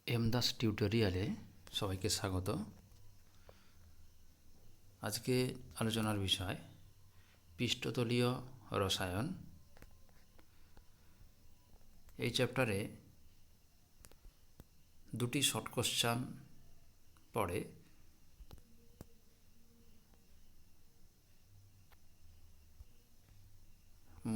M Das টিউটোরিয়ালে সবাইকে স্বাগত। আজকে আলোচনার বিষয় পৃষ্ঠতলীয় রসায়ন। এই চ্যাপ্টারে দুটি শর্ট কোশ্চেন পড়ে।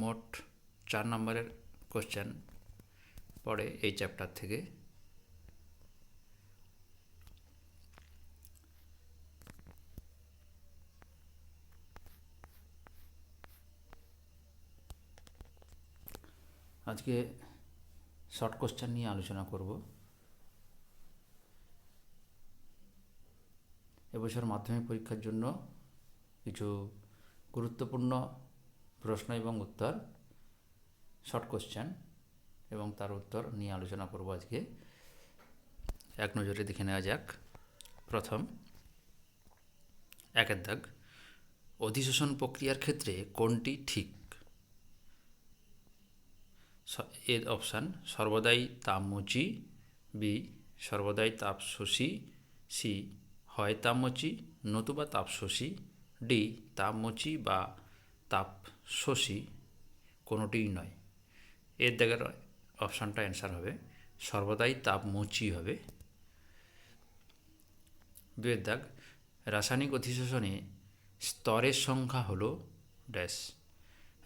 মোট 4 নম্বরের কোশ্চেন পড়ে এই চ্যাপ্টার থেকে। আজকে শর্ট কোশ্চেন নিয়ে আলোচনা করব। এবছর মাধ্যমিক পরীক্ষার জন্য কিছু গুরুত্বপূর্ণ প্রশ্ন এবং উত্তর, শর্ট কোশ্চেন এবং তার উত্তর নিয়ে আলোচনা করব আজকে। এক নজরে দেখে নেওয়া যাক। প্রথম, একের দাগ, অধিশোষণ প্রক্রিয়ার ক্ষেত্রে কোনটি ঠিক? এর অপশান: সর্বদাই তাপমোচী, বি সর্বদাই তাপশোষী, সি হয় তাপমোচী নতুবা তাপশোষী, ডি তাপমোচী বা তাপশোষী কোনোটিই নয়। এর দাগের অপশানটা অ্যান্সার হবে সর্বদাই তাপমোচী হবে। দুয়ের দাগ, রাসায়নিক অধিশোষণে স্তরের সংখ্যা হলো ড্যাশ।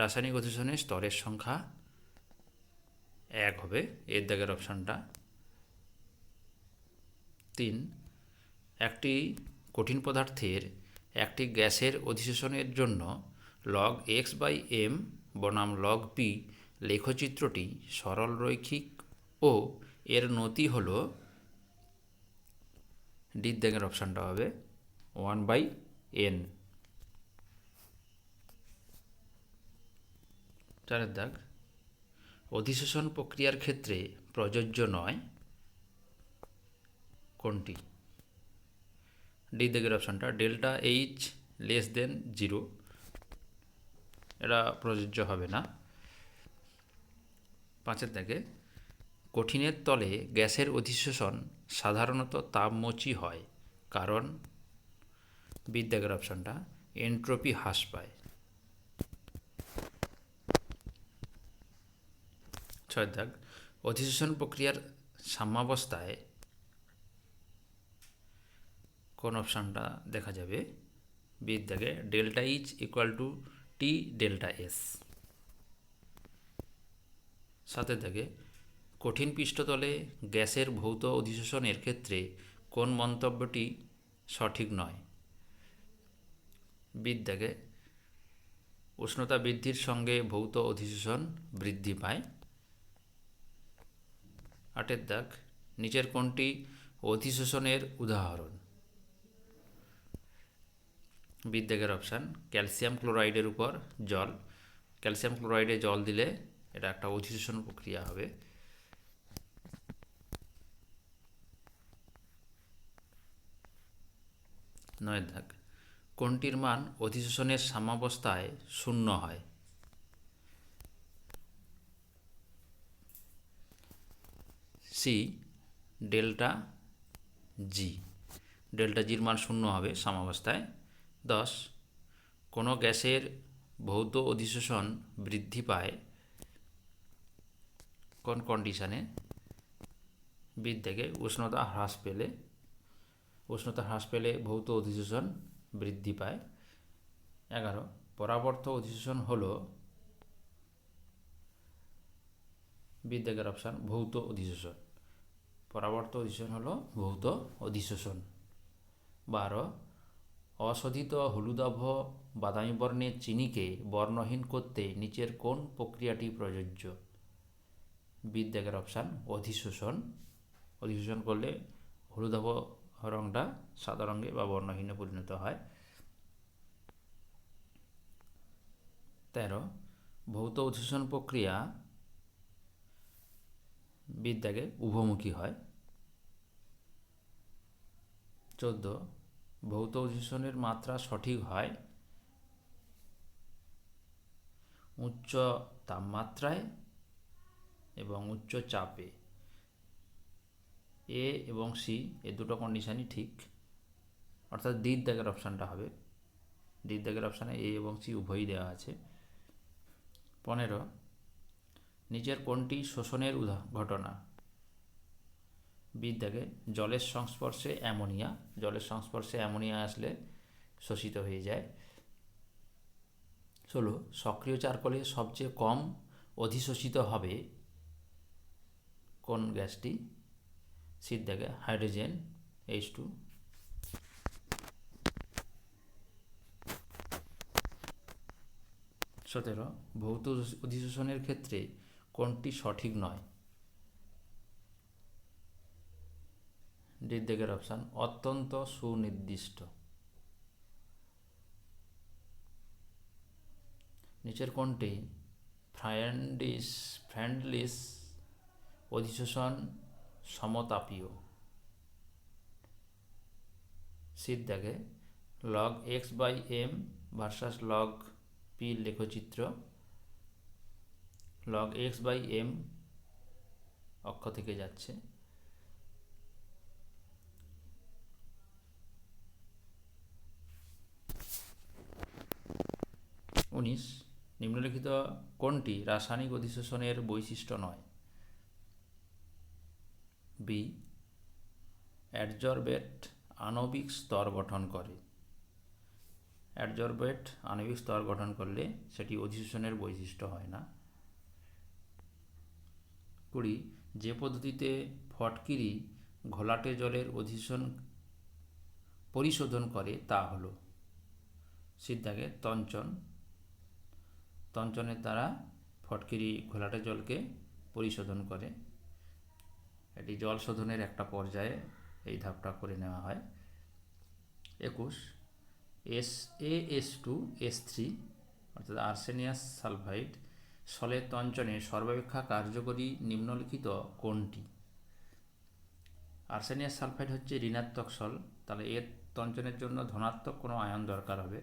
রাসায়নিক অধিশোষণে স্তরের সংখ্যা 1 হবে। এর দাগের অপশানটা 3। একটি কঠিন পদার্থের একটি গ্যাসের অধিশোষণের জন্য লগ এক্স বাই এম বনাম লগ পি লেখচিত্রটি সরল রৈখিক ও এর নতি হল, ডি দাগের অপশানটা হবে 1/n। 4 দাগ, অধিশোষণ প্রক্রিয়ার ক্ষেত্রে প্রযোজ্য নয় কোনটি? ডি দাগের অপশানটা ডেল্টা এইচ লেস দেন 0, এটা প্রযোজ্য হবে না। 5 দাগে, কঠিনের তলে গ্যাসের অধিশোষণ সাধারণত তাপমোচী হয় কারণ, বি দাগের অপশানটা এন্ট্রপি হ্রাস পায়। 6 দাগ, অধিশোষণ প্রক্রিয়ার সাম্যাবস্থায় কোন অপশানটা দেখা যাবে? বি দাগে delta H equal to T delta S. 7 দাগে, কঠিন পৃষ্ঠতলে গ্যাসের ভৌত অধিশোষণের ক্ষেত্রে কোন মন্তব্যটি সঠিক নয়? বি দাগে উষ্ণতা বৃদ্ধির সঙ্গে ভৌত অধিশোষণ বৃদ্ধি পায়। 8 দাগ, নিচের কোনটি অধিশোষণের উদাহরণ? বি দাগের অপশান ক্যালসিয়াম ক্লোরাইডের উপর জল। ক্যালসিয়াম ক্লোরাইডে জল দিলে এটা একটা অধিশোষণ প্রক্রিয়া হবে। 9 দাগ, কোনটির মান অধিশোষণের সাম্যাবস্থায় 0 হয়? সি ডেল্টা জি। ডেল্টা জির মান 0 হবে সাম্যাবস্থায়। 10, কোনো গ্যাসের ভৌত অধিশোষণ বৃদ্ধি পায় কোন কন্ডিশনে? বি থেকে উষ্ণতা হ্রাস পেলে। উষ্ণতা হ্রাস পেলে ভৌত অধিশোষণ বৃদ্ধি পায়। 11, পরাবর্ত অধিশোষণ হল, বি দাগের অপশান ভৌত অধিশোষণ। পরাবর্ত অধিশোষণ হলো ভৌত অধিশোষণ। 12, অশোধিত হলুদাভ বাদামি বর্ণের চিনিকে বর্ণহীন করতে নিচের কোন প্রক্রিয়াটি প্রযোজ্য? বি দাগের অপশান অধিশোষণ। অধিশোষণ করলে হলুদাভ রঙটা সাদা রঙে বা বর্ণহীনে পরিণত হয়। 13, ভৌত অধিশোষণ প্রক্রিয়া বি দাগে উভমুখী হয়। 14, ভৌত অধিশোষণের মাত্রা সঠিক হয় উচ্চ তাপমাত্রায় এবং উচ্চ চাপে। এ এবং সি এই দুটো কন্ডিশানই ঠিক, অর্থাৎ দ্বির দাগের অপশানটা হবে। দ্বির দাগের অপশানে এ এবং সি উভয়ই দেওয়া আছে। 15 নিচের কোনটি শোষণের ঘটনা? বির দাগে জলের সংস্পর্শে অ্যামোনিয়া, জলের সংস্পর্শে অ্যামোনিয়া আসলে শোষিত হয়ে যায়। 16 সক্রিয় চারকোলে সবচেয়ে কম অধিশোষিত হবে কোন গ্যাসটি? সির দাগে হাইড্রোজেন H2। 17 ভৌত অধিশোষণের ক্ষেত্রে কোনটি সঠিক নয়? ডির দাগের অপশান অত্যন্ত সুনির্দিষ্ট। নিচের কোনটি ফ্র্যান্ডলিস অধিশোষণ সমতাপীয়? সির দাগে log x/m versus log p লেখচিত্র। log x/m অক্ষ থেকে যাচ্ছে। 19 নিম্নলিখিত কোনটি রাসায়নিক অধিশোষণের বৈশিষ্ট্য নয়? বি অ্যাডজর্বেট আণবিক স্তর গঠন করে। অ্যাডজর্বেট আণবিক স্তর গঠন করলে সেটি অধিশোষণের বৈশিষ্ট্য হয় না। 20 যে পদ্ধতিতে ফটকিরি ঘোলাটে জলের পরিশোধন করে তা হল? সির দাগে তঞ্চন। তঞ্চনের দ্বারা ফটকিরি ঘোলাটে জলকে পরিশোধন করে। এটি জল শোধনের একটা পর্যায়ে এই ধাপটা করে নেওয়া হয়। 21 AS2S3 অর্থাৎ আর্সেনিয়াস সালফাইড সলের তঞ্চনে সর্বাপেক্ষা কার্যকরী নিম্নলিখিত কোনটি? আর্সেনিয়াস সালফাইড হচ্ছে ঋণাত্মক সল, তাহলে এর তঞ্চনের জন্য ধনাত্মক কোনো আয়ন দরকার হবে।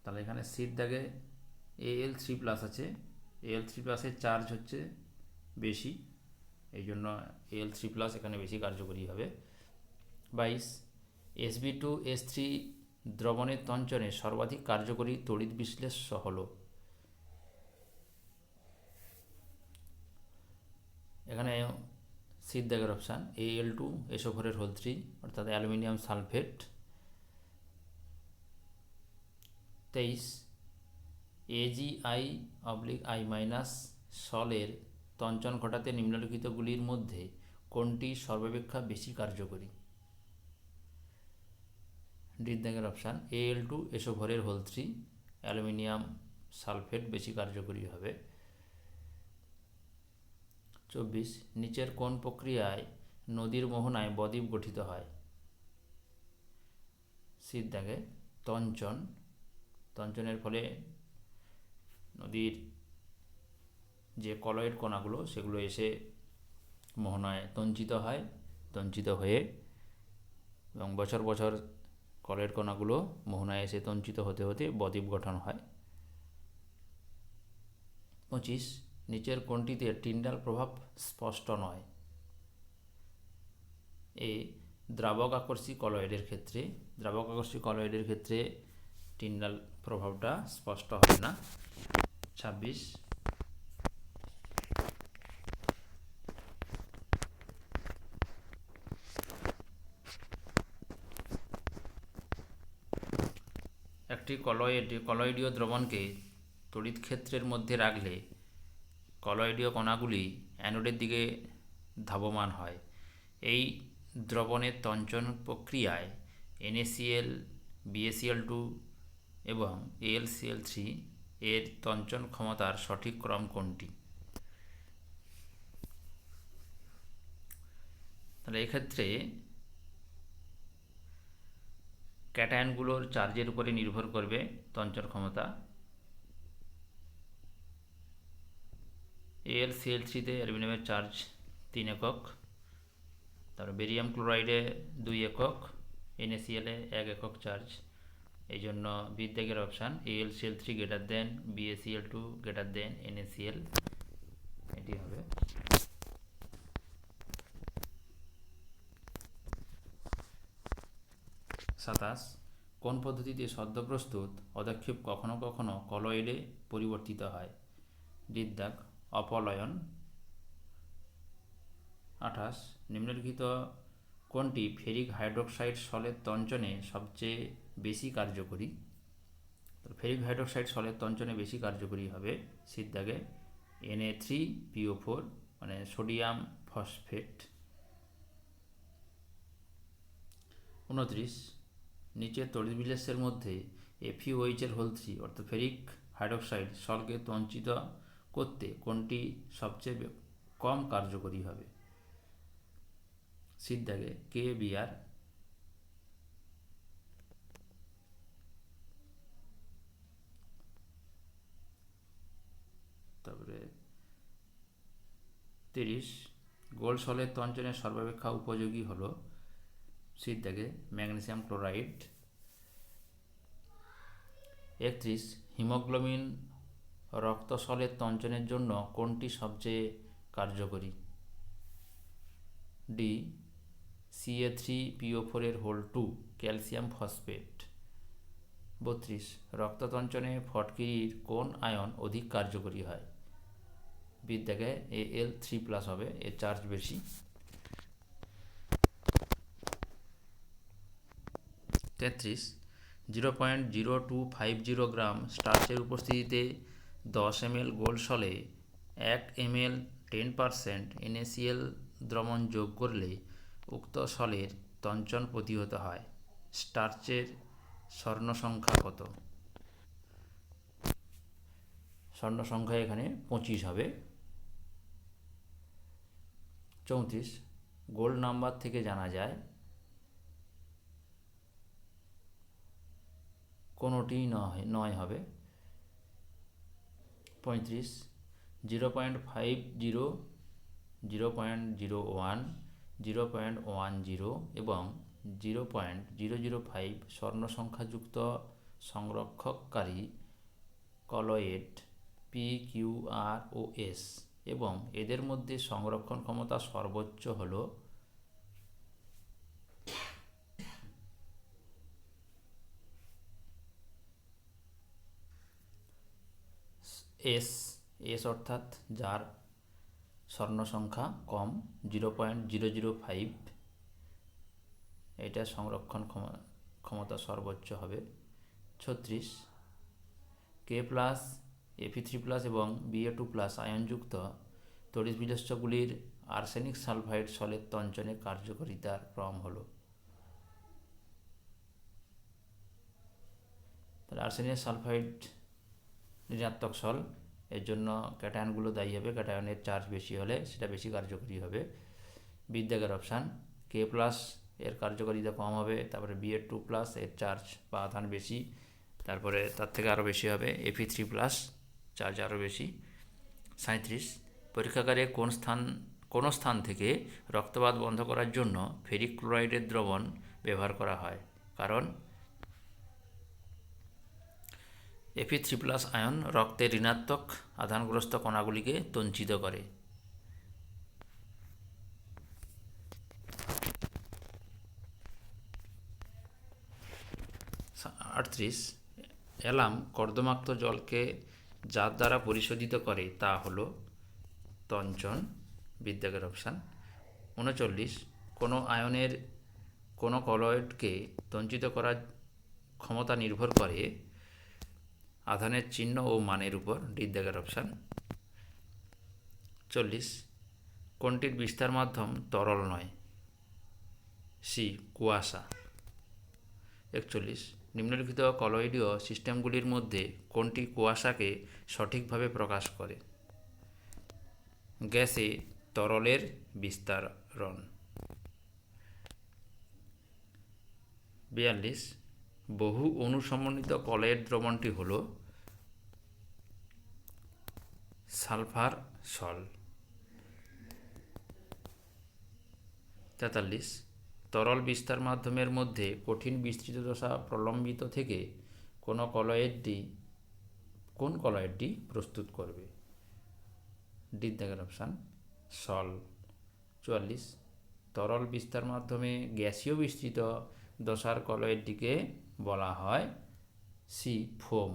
তাহলে এখানে সির দাগে Al3+ আছে, Al3+ এর চার্জ হচ্ছে বেশি, এই জন্য Al3+ এখানে বেশি কার্যকরী হবে। 22 Sb2S3 দ্রবণের তঞ্চনে সর্বাধিক কার্যকরী তড়িৎ বিশ্লেষ্য হল? এখানে সির দাগের অপশান Al2SO4 অর্থাৎ অ্যালুমিনিয়াম সালফেট। 23 AgI/I- সলের তঞ্চন ঘটাতে নিম্নলিখিতগুলির মধ্যে কোনটি সর্বাপেক্ষা বেশি কার্যকরী? ডির দাগের অপশান Al2SO4 অ্যালুমিনিয়াম সালফেট বেশি কার্যকরী হবে। 24 নিচের কোন প্রক্রিয়ায় নদীর মোহনায় বদ্বীপ গঠিত হয়? সির দাগে তঞ্চন। তঞ্চনের ফলে নদীর যে কলয়েড কণাগুলো সেগুলো এসে মোহনায় তঞ্চিত হয়, তঞ্চিত হয়ে এবং বছর বছর কলয়েড কণাগুলো মোহনায় এসে তঞ্চিত হতে হতে বদ্বীপ গঠন হয়। 25 নিচের কোনটিতে টিন্ডাল প্রভাব স্পষ্ট নয়? এ দ্রাবক আকর্ষী কলয়েডের ক্ষেত্রে, দ্রাবক আকর্ষী কলয়েডের ক্ষেত্রে টিন্ডাল প্রভাবটা স্পষ্ট হয় না। 26 একটি কলয়েডীয় দ্রবণকে তড়িৎ ক্ষেত্রের মধ্যে রাখলে কলয়েডীয় কণাগুলি অ্যানোডের দিকে ধাবমান হয়। এই দ্রবণের তঞ্চন প্রক্রিয়ায় NaCl, BaCl2 এবং AlCl3 এর তঞ্চন ক্ষমতার সঠিক ক্রম কোনটি? তাহলে এক্ষেত্রে ক্যাটায়নগুলোর চার্জের উপরে নির্ভর করবে তঞ্চন ক্ষমতা। AlCl3তে অ্যালুমিনিয়ামের চার্জ 3 একক, তারপর বেরিয়াম ক্লোরাইডে 2 একক, NaCl এ 1 একক চার্জ। এই জন্য বির দাগের অপশান AlCl3 BaCl2 NaCl এটি হবে। 27 কোন পদ্ধতিতে সদ্য প্রস্তুত পদক্ষেপ কখনো কখনো কলয়েডে পরিবর্তিত হয়? ডিদ্যাক অপলয়ন। 28 নিম্নলিখিত কোনটি ফেরিক হাইড্রোক্সাইড সলের তঞ্চনে সবচেয়ে বেশি কার্যকরী? ফেরিক হাইড্রোক্সাইড সলের তঞ্চনে বেশি কার্যকরী হবে সিদ্ধাগে Na3PO4 মানে সোডিয়াম ফসফেট। 29 নিচের তড়িৎবিন্যাসের মধ্যে FeOH3 অর্থাৎ ফেরিক হাইড্রোক্সাইড সলকে তঞ্চিত করতে কোনটি সবচেয়ে কম কার্যকরী হবে? সিদ্ধাগে KBr। তারপরে 30 গোল্ড সলের তঞ্চনে সর্বাপেক্ষা উপযোগী হলো সিদ্ধাগে ম্যাগনেসিয়াম ক্লোরাইড। 31 হিমোগ্লোবিন রক্ত সলের তঞ্চনের জন্য কোনটি সবচেয়ে কার্যকরী? D Ca3PO4 calcium phosphate. 32 রক্ততঞ্চনে ফটকিরির কোন আয়ন অধিক কার্যকরী হয়? বিদ্যাকে Al3+ হবে, এর চার্জ বেশি। 33 0.0250 গ্রাম স্টার্চের উপস্থিতিতে 10 ml গোল্ড সলে 1 ml 10% NaCl দ্রবণ যোগ করলে উক্ত সলের তঞ্চন প্রতিহত হয়। স্টার্চের স্বর্ণ সংখ্যা কত? স্বর্ণ সংখ্যা এখানে 25 হবে। 34 গোল্ড নাম্বার থেকে জানা যায় কোনোটি নয় হবে। 35 0.50 0.01 0.10 এবং 0.005 স্বর্ণ সংখ্যাযুক্ত সংরক্ষককারী কলয়েড PQROS এবং এদের মধ্যে সংরক্ষণ ক্ষমতা সর্বোচ্চ হল এস অর্থাৎ যার স্বর্ণ সংখ্যা কম 0.005, এটা সংরক্ষণ ক্ষমতা সর্বোচ্চ হবে। 36 K+, Fe3+ এবং Ba2+ আয়নযুক্ত তড়িৎবিন্যাসগুলির আর্সেনিক সালফাইড সলের তঞ্চনে কার্যকারিতার ক্রম হল। তাহলে আর্সেনিক সালফাইড ঋণাত্মক সল, এর জন্য ক্যাটায়নগুলো দায়ী হবে। ক্যাটায়নের চার্জ বেশি হলে সেটা বেশি কার্যকরী হবে। বিদ্যাগের অপশান K+ এর কার্যকারিতা কম হবে, তারপরে Ba2+ এর চার্জ বা আধান বেশি, তারপরে তার থেকে আরও বেশি হবে Fe3+, চার্জ আরও বেশি। 37 পরীক্ষাগারে কোন স্থান থেকে রক্তপাত বন্ধ করার জন্য ফেরিক ক্লোরাইডের দ্রবণ ব্যবহার করা হয়? কারণ Fe3+ আয়ন রক্তের ঋণাত্মক আধানগ্রস্ত কণাগুলিকে তঞ্চিত করে। 38 অ্যালাম কর্দমাক্ত জলকে যার দ্বারা পরিশোধিত করে তা হল তঞ্চন। বিদ্যাগের অপশান। 39 কোনো আয়নের কোনো কলয়েডকে তঞ্চিত করার ক্ষমতা নির্ভর করে আধানের চিহ্ন ও মানের উপর। বিদ্যাগের অপশান। 40 কোনটির বিস্তার মাধ্যম তরল নয়? সি কুয়াশা। 41 নিম্নলিখিত কলয়েডীয় সিস্টেমগুলির মধ্যে কোনটি কুয়াশাকে সঠিকভাবে প্রকাশ করে? গ্যাসে তরলের বিস্তারণ। 42 বহু অনুসমন্বিত কলয়েড দ্রবণটি হল সালফার সল। 43 তরল বিস্তার মাধ্যমের মধ্যে কঠিন বিস্তৃত দশা প্রলম্বিত থেকে কোন কলয়েডটি প্রস্তুত করবে? ডিদ্যাগের অপশান সল। 44 তরল বিস্তার মাধ্যমে গ্যাসীয় বিস্তৃত দশার কলয়েডটিকে বলা হয় সি ফোম।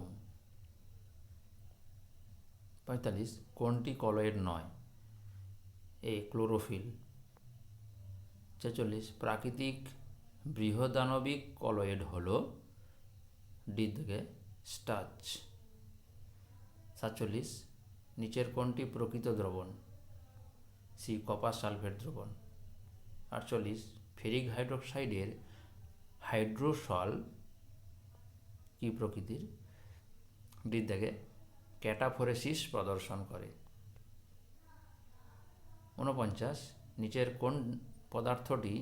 45 কোনটি কলয়েড নয়? এ ক্লোরোফিল। 46 প্রাকৃতিক বৃহদাণবিক কলয়েড হল ডি থেকে স্টার্চ। 47 নিচের কোনটি প্রকৃত দ্রবণ? সি কপার সালফেট দ্রবণ। 48 ফেরিক হাইড্রোক্সাইডের হাইড্রোসল কি প্রকৃতির? ডি থেকে ক্যাটাফোরেসিস প্রদর্শন করে। 49 নিচের কোন পদার্থটি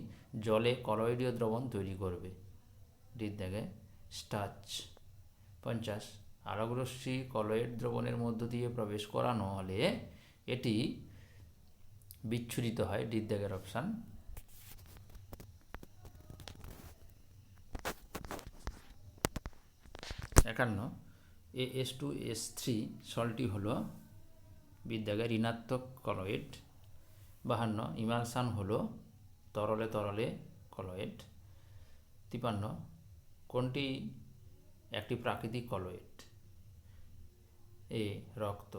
জলে কলয়েডীয় দ্রবণ তৈরি করবে? ডি থেকে স্টার্চ। 50 আলোকরশ্মি কলয়েড দ্রবণের মধ্য দিয়ে প্রবেশ করানো হলে এটি বিচ্ছুরিত হয়। ডি থেকে অপশান। 51 AS2S3 সলটি হলো বিদ্যাগায় ঋণাত্মক কলয়েড। 52 ইমালসান হলো তরলে তরলে কলয়েড। 53 কোনটি একটি প্রাকৃতিক কলয়েড? এ রক্ত।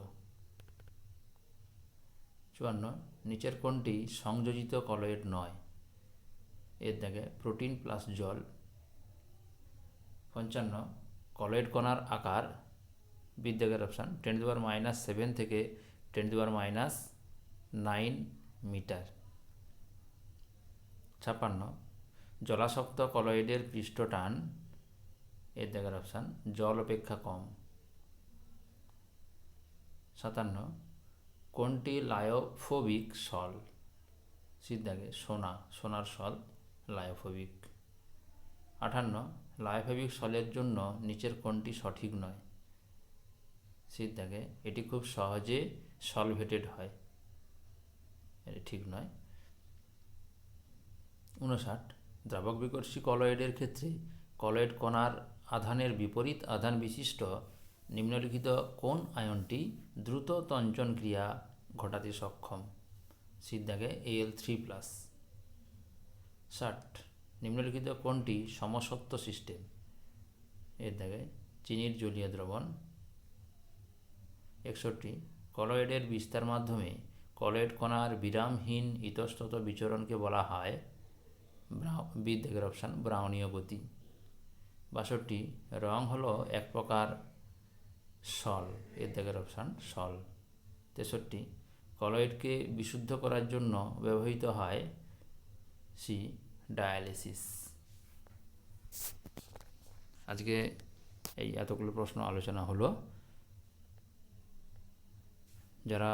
54 নিচের কোনটি সংযোজিত কলয়েড নয়? এর দাগে প্রোটিন প্লাস জল। 55 কলয়েড কণার আকার বিদ্যাগার অপশান 10⁻⁷ থেকে 10⁻⁹ মিটার। 56 জলাশক্ত কলয়েডের পৃষ্ঠটান এর দাগের অপশান জল অপেক্ষা কম। 57 কোনটি লায়োফোবিক সল? সির দাগে সোনা, সোনার সল লায়োফোবিক। 58 লায়োফোবিক সলের জন্য নিচের কোনটি সঠিক নয়? সির দাগে এটি খুব সহজে সলভেটেড হয়, এটি ঠিক নয়। 59 দ্রাবক বিকর্ষী কলয়েডের ক্ষেত্রে কলয়েড কণার আধানের বিপরীত আধান বিশিষ্ট নিম্নলিখিত কোন আয়নটি দ্রুত তঞ্চন ক্রিয়া ঘটাতে সক্ষম? সির দাগে Al3+। 60 নিম্নলিখিত কোনটি সমসত্ব সিস্টেম? এর দাগে চিনির জলীয় দ্রবণ। 61 কলয়েডের বিস্তার মাধ্যমে কলয়েড কণার বিরামহীন ইতস্তত বিচরণকে বলা হয় বিদ্যাগের অপশান ব্রাউনীয় গতি। 62 রং হলো এক প্রকার সল, এর দাগের অপশান সল। 63 কলয়েডকে বিশুদ্ধ করার জন্য ব্যবহৃত হয় সি ডায়ালিসিস। আজকে এই এতগুলো প্রশ্ন আলোচনা হলো। যারা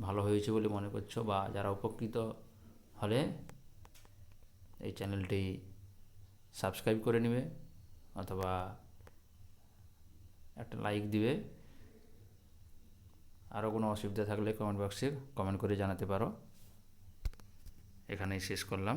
ভালো হয়েছে বলে মনে করছো বা যারা উপকৃত হলে এই চ্যানেলটি সাবস্ক্রাইব করে নেবে অথবা একটা লাইক দিবে। আরও কোনো অসুবিধা থাকলে কমেন্ট বক্সে কমেন্ট করে জানাতে পারো। এখানেই শেষ করলাম।